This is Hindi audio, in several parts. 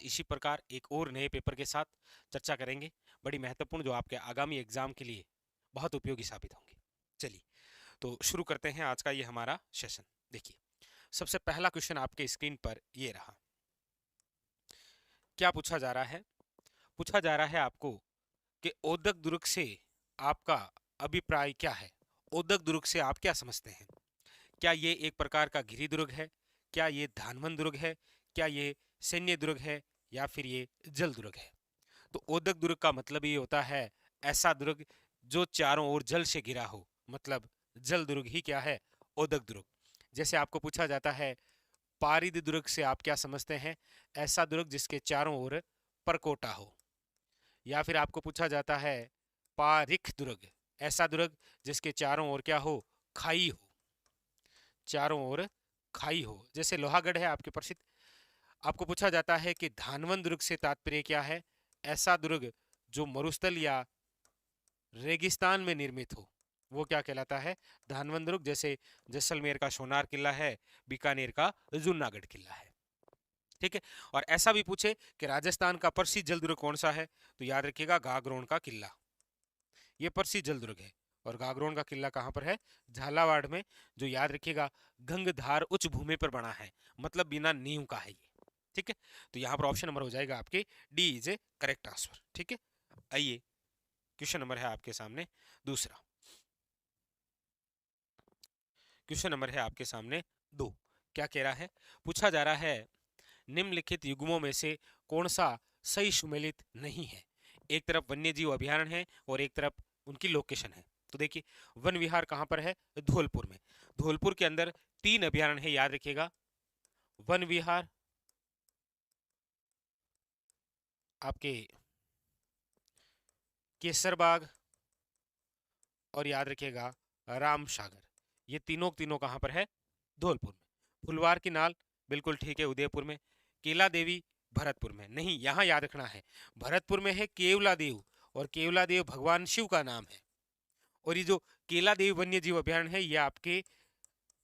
इसी प्रकार एक और नए पेपर के साथ चर्चा करेंगे, बड़ी महत्वपूर्ण, जो आपके आगामी एग्जाम के लिए बहुत उपयोगी साबित होंगे। चलिए तो शुरू करते हैं आज का ये हमारा सेशन। देखिए सबसे पहला क्वेश्चन आपके स्क्रीन पर ये रहा। क्या पूछा जा रहा है? पूछा जा रहा है आपको कि ओदक दुर्ग से आपका अभिप्राय क्या है। ओदक दुर्ग से आप क्या समझते हैं? क्या ये एक प्रकार का गिरी दुर्ग है? क्या ये धानवन दुर्ग है? क्या ये सैन्य दुर्ग है? या फिर ये जल दुर्ग है? तो ओदक दुर्ग का मतलब ये होता है ऐसा दुर्ग जो चारों ओर जल से घिरा हो, मतलब जल दुर्ग ही क्या है? ओदक दुर्ग। जैसे आपको पूछा जाता है पारिद दुर्ग से आप क्या समझते हैं? ऐसा दुर्ग जिसके चारों ओर परकोटा हो। या फिर आपको पूछा जाता है पारिख दुर्ग, ऐसा दुर्ग जिसके चारों ओर क्या हो? खाई हो, चारों ओर खाई हो, जैसे लोहागढ़ है आपके प्रसिद्ध। आपको पूछा जाता है कि धानवन दुर्ग से तात्पर्य क्या है? ऐसा दुर्ग जो मरुस्थल या रेगिस्तान में निर्मित हो, वो क्या कहलाता है? धानवन दुर्ग। जैसे जैसलमेर का सोनार किला है, बीकानेर का जूनागढ़ किला है। ठीक है। और ऐसा भी पूछे कि राजस्थान का प्रसिद्ध जल दुर्ग कौन सा है, तो याद रखिएगा गागरोन का किला, ये प्रसिद्ध जल दुर्ग है। और गागरोन का किला कहाँ पर है? झालावाड़ में, जो याद रखिएगा गंगधार उच्च भूमि पर बना है, मतलब बिना नींव का है ये। ठीक है। तो यहाँ पर ऑप्शन नंबर हो जाएगा आपके D is A correct answer. ठीक है। आइए क्वेश्चन नंबर है आपके सामने दूसरा। क्वेश्चन नंबर है आपके सामने 2। क्या कह रहा है? पूछा जा रहा है निम्नलिखित युग्मों में से कौन सा सही सुमेलित नहीं है। एक तरफ वन्य जीव अभयारण्य है और एक तरफ उनकी लोकेशन है। तो देखिए वन विहार कहाँ पर है? धौलपुर में। धौलपुर के अंदर 3 अभयारण्य है, याद रखिएगा, वन विहार, आपके केसर बाग, और याद रखिएगा राम सागर। ये तीनों तीनों कहाँ पर है? धौलपुर में। फुलवार की नाल बिल्कुल ठीक है, उदयपुर में। केला देवी भरतपुर में नहीं, यहाँ याद रखना है भरतपुर में है केवला देव, और केवला देव भगवान शिव का नाम है। और ये जो केला देवी वन्य जीव अभयारण्य है ये आपके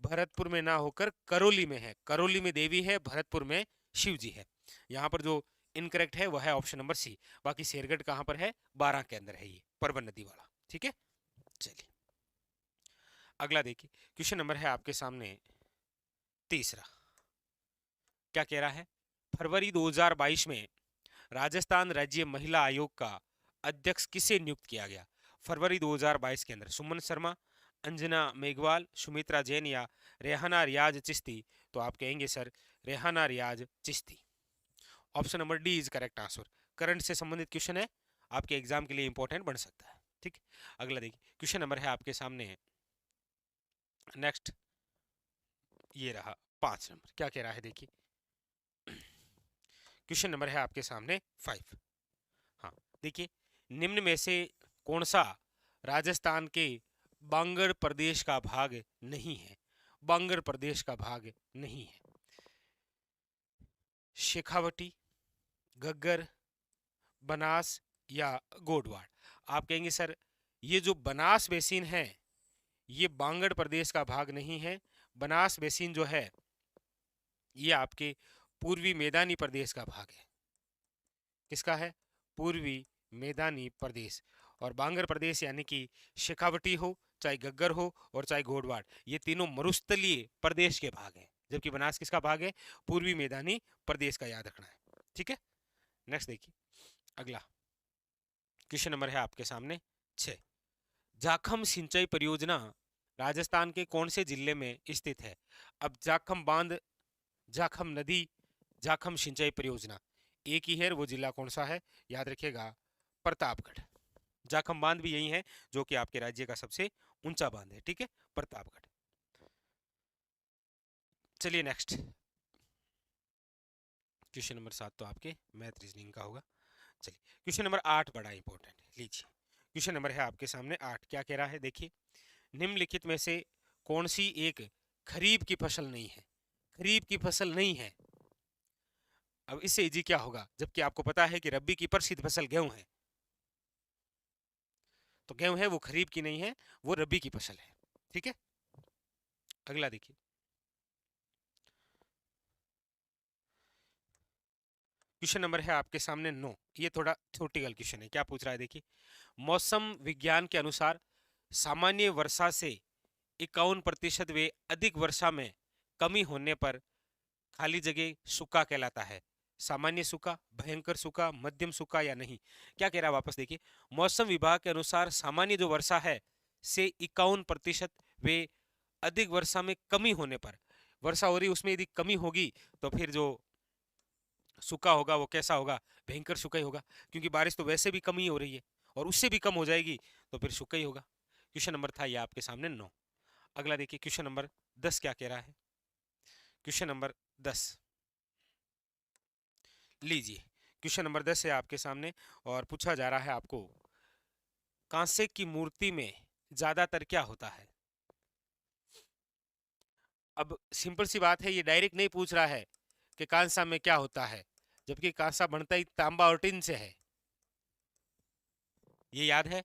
भरतपुर में ना होकर करौली में है। करौली में देवी है, भरतपुर में शिव जी है। यहाँ पर जो इनकरेक्ट है वह है ऑप्शन नंबर सी। बाकी शेरगढ़ कहाँ पर है? 12 के अंदर है, ये परवन नदी वाला। ठीक है। चलिए अगला देखिए, क्वेश्चन नंबर है आपके सामने तीसरा। क्या कह रहा है? फरवरी 2022 में राजस्थान राज्य महिला आयोग का अध्यक्ष किसे नियुक्त किया गया? फरवरी 2022 के अंदर सुमन शर्मा, अंजना मेघवाल, सुमित्रा जैन या रेहाना रियाज चिश्ती। तो आप कहेंगे sir Rehana Riaz Chishti. Option number D is correct answer. Current से संबंधित क्वेश्चन है, आपके एग्जाम के लिए इंपॉर्टेंट बन सकता है। ठीक। अगला देखिए क्वेश्चन नंबर है आपके सामने नेक्स्ट, ये रहा 5 नंबर। क्या कह रहा है देखिए, क्वेश्चन नंबर है आपके सामने 5। हाँ देखिए, निम्न में से कौन सा राजस्थान के बांगड़ प्रदेश का भाग नहीं है? बांगड़ प्रदेश का भाग नहीं है। शेखावटी, गग्गर, बनास या गोडवाड़। आप कहेंगे सर ये जो बनास बेसिन है ये बांगड़ प्रदेश का भाग नहीं है। बनास बेसिन जो है ये आपके पूर्वी मैदानी प्रदेश का भाग है। किसका है? पूर्वी मैदानी प्रदेश। और बांगर प्रदेश यानी कि शेखावटी हो, चाहे गग्गर हो और चाहे घोड़वाड़, ये तीनों मरुस्थलीय प्रदेश के भाग हैं। जबकि बनास किसका भाग है? पूर्वी मैदानी प्रदेश का, याद रखना है। ठीक है। नेक्स्ट देखिए अगला क्वेश्चन नंबर है आपके सामने 6। जाखम सिंचाई परियोजना राजस्थान के कौन से जिले में स्थित है? अब जाखम बांध, जाखम नदी, जाखम सिंचाई परियोजना एक ही है, वो जिला कौन सा है? याद रखिएगा प्रतापगढ़। जाखम बांध भी यही है जो कि आपके राज्य का सबसे ऊंचा बांध है। ठीक है, प्रतापगढ़। चलिए नेक्स्ट क्वेश्चन नंबर 7 तो आपके मैथ रीजनिंग का होगा। चलिए क्वेश्चन नंबर 8 बड़ा इंपॉर्टेंट है, लीजिए क्वेश्चन नंबर है आपके सामने 8। क्या कह रहा है देखिए, निम्नलिखित में से कौन सी एक खरीफ की फसल नहीं है? खरीफ की फसल नहीं है। अब इससे इजी क्या होगा, जबकि आपको पता है कि रबी की प्रसिद्ध फसल गेहूं है। तो गेहूं है वो खरीफ की नहीं है, वो रबी की फसल है। ठीक है। अगला देखिए क्वेश्चन नंबर है आपके सामने 9। ये थोड़ा थ्योरेटिकल क्वेश्चन है। क्या पूछ रहा है देखिए, मौसम विज्ञान के अनुसार सामान्य वर्षा से 51% व अधिक वर्षा में कमी होने पर खाली जगह सूखा कहलाता है। सामान्य सूखा, भयंकर सूखा, मध्यम सूखा या नहीं। क्या कह रहा है वापस देखिए, मौसम विभाग के अनुसार सामान्य जो वर्षा है से 51% वे अधिक वर्षा में कमी होने पर, वर्षा हो रही उसमें यदि कमी होगी तो फिर जो सूखा होगा वो कैसा होगा, भयंकर सूखा ही होगा, क्योंकि बारिश तो वैसे भी कम ही हो रही है और उससे भी कम हो जाएगी तो फिर सूखा ही होगा। क्वेश्चन नंबर था ये आपके सामने 9। अगला देखिए क्वेश्चन नंबर 10 क्या कह रहा है। क्वेश्चन नंबर 10 लीजिए, क्वेश्चन नंबर 10 है आपके सामने और पूछा जा रहा है आपको, कांसे की मूर्ति में ज्यादातर क्या होता है। अब सिंपल सी बात है, ये डायरेक्ट नहीं पूछ रहा है कि कांसा में क्या होता है, जबकि कांसा बनता ही तांबा और टिन से है। ये याद है,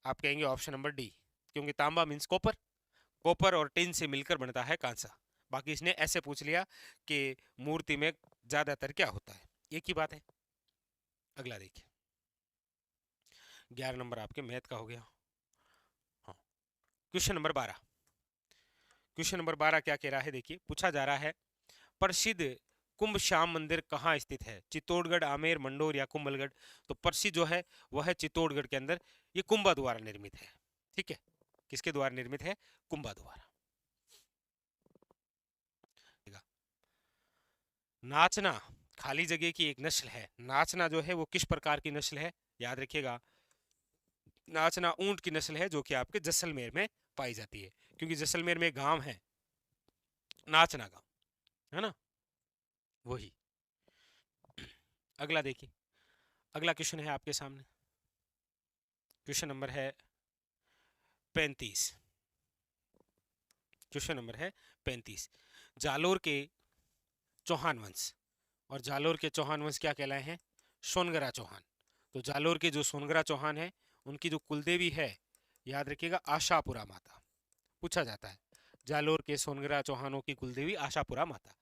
आप कहेंगे ऑप्शन नंबर डी, क्योंकि तांबा मीन्स कॉपर, कॉपर और टिन से मिलकर बनता है कांसा। बाकी इसने ऐसे पूछ लिया कि मूर्ति में ज्यादातर क्या होता है, एक ही बात है। अगला देखिए, 11 नंबर आपके मैथ का हो गया। हाँ, क्वेश्चन नंबर 12। क्वेश्चन नंबर 12 क्या कह रहा है देखिए, पूछा जा रहा है, प्रसिद्ध कुंभ श्याम मंदिर कहाँ स्थित है, चित्तौड़गढ़, आमेर, मंडोर या कुंभलगढ़। तो प्रसिद्ध जो है वह है चित्तौड़गढ़ के अंदर, ये कुंभा द्वारा निर्मित है। ठीक है, किसके द्वारा निर्मित है, कुंभा द्वारा। नाचना खाली जगह की एक नस्ल है। नाचना जो है वो किस प्रकार की नस्ल है, याद रखिएगा, नाचना ऊंट की नस्ल है जो कि आपके जैसलमेर में पाई जाती है, क्योंकि जैसलमेर में गांव है नाचना गांव, है ना, वही। अगला देखिए, अगला क्वेश्चन है आपके सामने, क्वेश्चन नंबर है 35। क्वेश्चन नंबर है 35। जालोर के चौहान वंश, और जालोर के चौहान वंश क्या कहलाए हैं, सोनगरा चौहान। तो जालोर के जो सोनगरा चौहान है उनकी जो कुलदेवी है, याद रखिएगा, आशापुरा माता। पूछा जाता है जालोर के सोनगरा चौहानों की कुलदेवी आशापुरा माता।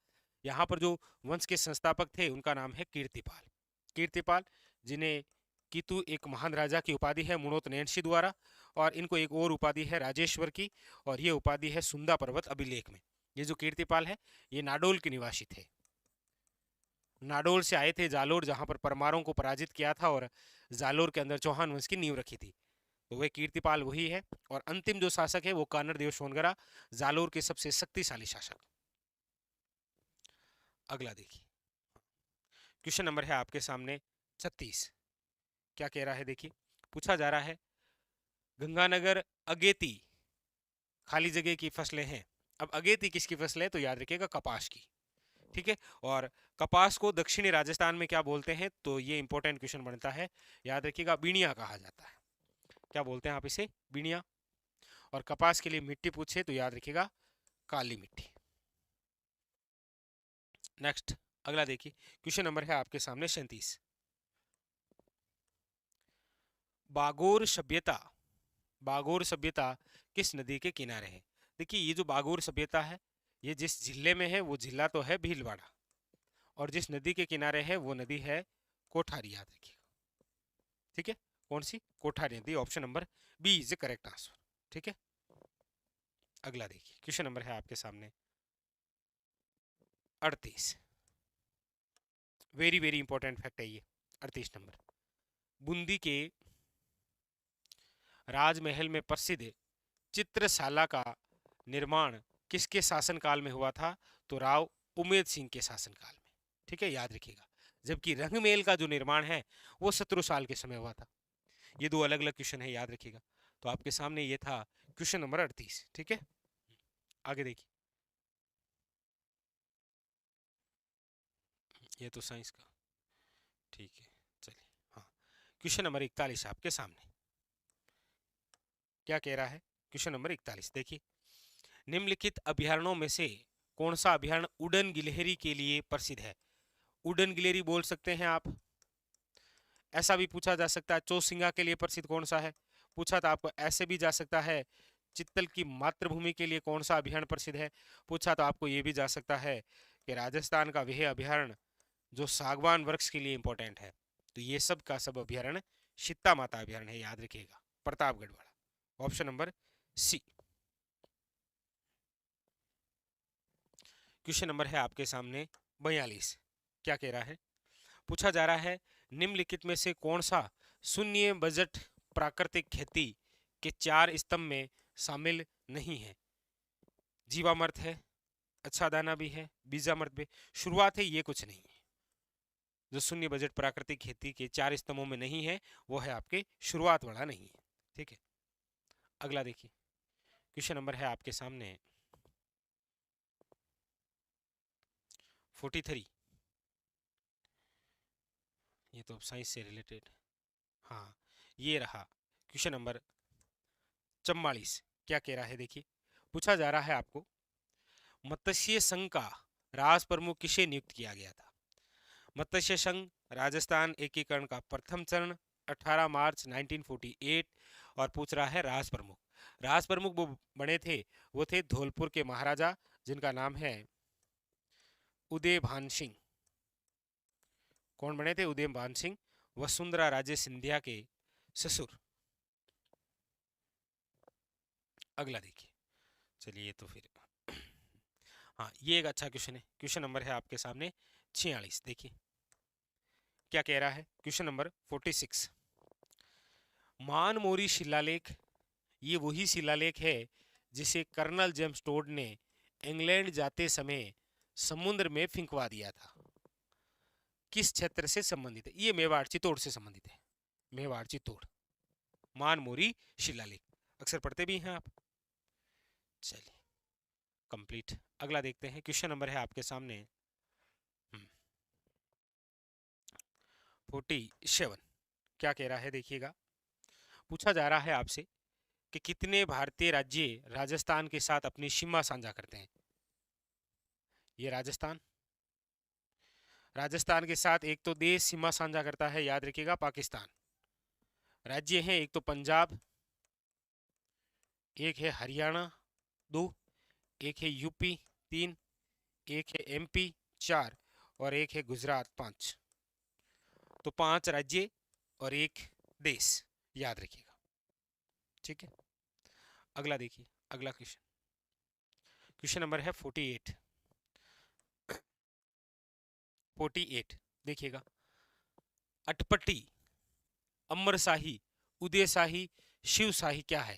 यहाँ पर जो वंश के संस्थापक थे उनका नाम है कीर्तिपाल। कीर्तिपाल, जिन्हें कीतु एक महान राजा की उपाधि है मुणोत नैनशी द्वारा, और इनको एक और उपाधि है राजेश्वर की, और ये उपाधि है सुंदा पर्वत अभिलेख में। ये जो कीर्तिपाल है ये नाडोल के निवासी थे, नाडोल से आए थे जालोर, जहां पर परमारों को पराजित किया था और जालोर के अंदर चौहान वंश की नींव रखी थी। तो वह कीर्तिपाल वही है, और अंतिम जो शासक है वो कानर देव सोनगरा, जालोर के सबसे शक्तिशाली शासक। अगला देखिए, क्वेश्चन नंबर है आपके सामने 36। क्या कह रहा है देखिए, पूछा जा रहा है, गंगानगर अगेती खाली जगह की फसलें हैं। अब अगेती किसकी फसल है, तो याद रखिएगा कपास की। ठीक है, और कपास को दक्षिणी राजस्थान में क्या बोलते हैं, तो ये इंपॉर्टेंट क्वेश्चन बनता है, याद रखिएगा, बीनिया कहा जाता है। क्या बोलते हैं आप इसे, बीनिया। और कपास के लिए मिट्टी पूछे तो याद रखिएगा काली मिट्टी। नेक्स्ट, अगला देखिए, क्वेश्चन नंबर है आपके सामने 37। बागोर सभ्यता, बागोर सभ्यता किस नदी के किनारे है। देखिए, ये जो बागोर सभ्यता है ये जिस जिले में है वो जिला तो है भीलवाड़ा, और जिस नदी के किनारे है वो नदी है कोठारी, याद रखिएगा। ठीक है, कौन सी, कोठारी नदी। Option number B is the correct answer. ठीक है, अगला देखिए, क्वेश्चन नंबर है आपके सामने 38। वेरी वेरी इंपॉर्टेंट फैक्ट है ये 38 नंबर। बूंदी के राजमहल में प्रसिद्ध चित्रशाला का निर्माण किसके शासनकाल में हुआ था, तो राव उमेद सिंह के शासनकाल में। ठीक है, याद रखिएगा, जबकि रंगमहल का जो निर्माण है वो 17 साल के समय हुआ था। ये दो अलग अलग क्वेश्चन है, याद रखिएगा। तो आपके सामने ये था क्वेश्चन नंबर 38। ठीक है, आगे देखिए, ये तो साइंस का, ठीक है, चलिए। हाँ, क्वेश्चन नंबर 41 आपके सामने क्या कह रहा है, क्वेश्चन नंबर 41 देखिए, निम्नलिखित अभ्यारण्यों में से कौन सा अभ्यारण्य उड़न गिलहरी के लिए प्रसिद्ध है। उड़न गिलहरी बोल सकते हैं आप, ऐसा भी पूछा जा सकता है, चौसिंगा के लिए प्रसिद्ध कौन सा है, पूछा था आपको। ऐसे भी जा सकता है, चित्तल की मातृभूमि के लिए कौन सा अभ्यारण्य प्रसिद्ध है, पूछा तो आपको ये भी जा सकता है कि राजस्थान का वह अभ्यारण्य जो सागवान वृक्ष के लिए इंपॉर्टेंट है। तो ये सब का सब अभ्यारण्य सीता माता अभ्यारण्य है, याद रखिएगा, प्रतापगढ़ वाला। Option number C. Question number है आपके सामने 42। क्या कह रहा है? पूछा जा रहा है निम्नलिखित में से कौन सा शून्य बजट प्राकृतिक खेती के 4 स्तंभ में शामिल नहीं है? जीवामृत है, अच्छा दाना भी है, बीजामृत भी, शुरुआत है, ये कुछ नहीं है। जो शून्य बजट प्राकृतिक खेती के 4 स्तंभों में नहीं है वो है आपके शुरुआत वाला नहीं है। ठीक है, अगला देखिए। क्वेश्चन नंबर है आपके सामने 43। ये तो साइंस से रिलेटेड, हाँ ये रहा क्वेश्चन नंबर 44। क्या कह रहा है देखिए। पूछा जा रहा है आपको मत्स्य संघ का राज प्रमुख किसे नियुक्त किया गया था? मत्स्य संघ राजस्थान एकीकरण का प्रथम चरण 18 मार्च 1948। और पूछ रहा है राज प्रमुख। राज प्रमुख वो बने थे, वो थे धौलपुर के महाराजा जिनका नाम है उदयभान सिंह। कौन बने थे? उदयभान सिंह, वसुंधरा राजे सिंधिया के ससुर। अगला देखिए, चलिए तो फिर हाँ ये एक अच्छा क्वेश्चन है। क्वेश्चन नंबर है आपके सामने 46। देखिए क्या कह रहा है। Question number 46। मानमोरी शिलालेख, ये वही शिलालेख है जिसे कर्नल जेम्स टोड ने इंग्लैंड जाते समय समुद्र में फेंकवा दिया था। किस क्षेत्र से संबंधित है? ये मेवाड़ चित्तौड़ से संबंधित है। मेवाड़ चित्तौड़, मानमोरी शिलालेख, अक्सर पढ़ते भी हैं आप। चलिए कंप्लीट। अगला देखते हैं। क्वेश्चन नंबर है आपके सामने 47। क्या कह रहा है देखिएगा। पूछा जा रहा है आपसे कि कितने भारतीय राज्य राजस्थान के साथ अपनी सीमा साझा करते हैं? ये राजस्थान, राजस्थान के साथ एक तो देश सीमा साझा करता है, याद रखिएगा, पाकिस्तान। राज्य हैं एक तो पंजाब, एक है हरियाणा 2, एक है यूपी 3, एक है एमपी 4 और एक है गुजरात 5। तो 5 राज्य और एक देश, याद रखिएगा। ठीक है, अगला देखिए। अगला क्वेश्चन, क्वेश्चन नंबर है 48। 48 देखिएगा। अटपटी, अमरशाही, उदयशाही, शिवशाही क्या है?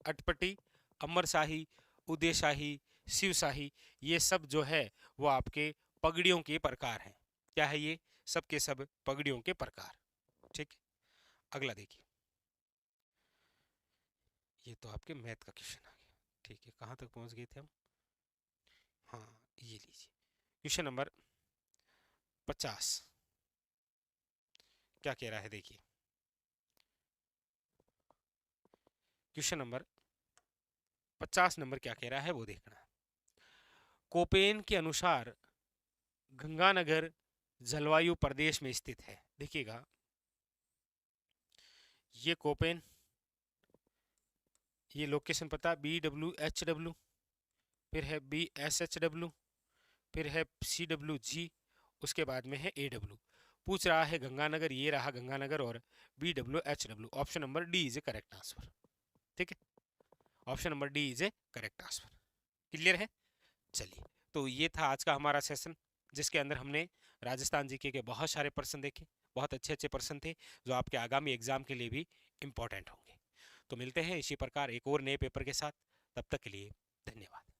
अटपटी, अमरशाही, उदयशाही, शिवशाही, ये सब जो है वो आपके पगड़ियों के प्रकार हैं। क्या है ये? सब के सब पगड़ियों के प्रकार। ठीक है, अगला देखिए। ये तो आपके मैथ का क्वेश्चन आ गया। ठीक है, कहाँ तक पहुंच गए थे हम? हाँ ये लीजिए, क्वेश्चन नंबर 50। क्या कह रहा है देखिए। क्वेश्चन नंबर 50 नंबर क्या कह रहा है वो देखना है। कोपेन के अनुसार गंगानगर जलवायु प्रदेश में स्थित है। देखिएगा, ये कोपेन, ये लोकेशन पता, BWHW, फिर है BSHW, फिर है CWG, उसके बाद में है AW। पूछ रहा है गंगानगर, ये रहा गंगानगर और BWHW। Option number D is A correct answer. ठीक है, option number D is A correct answer. Clear है? चलिए, तो ये था आज का हमारा सेशन जिसके अंदर हमने राजस्थान जीके के बहुत सारे प्रश्न देखे। बहुत अच्छे अच्छे प्रश्न थे जो आपके आगामी एग्जाम के लिए भी इम्पोर्टेंट होंगे। तो मिलते हैं इसी प्रकार एक और नए पेपर के साथ। तब तक के लिए धन्यवाद।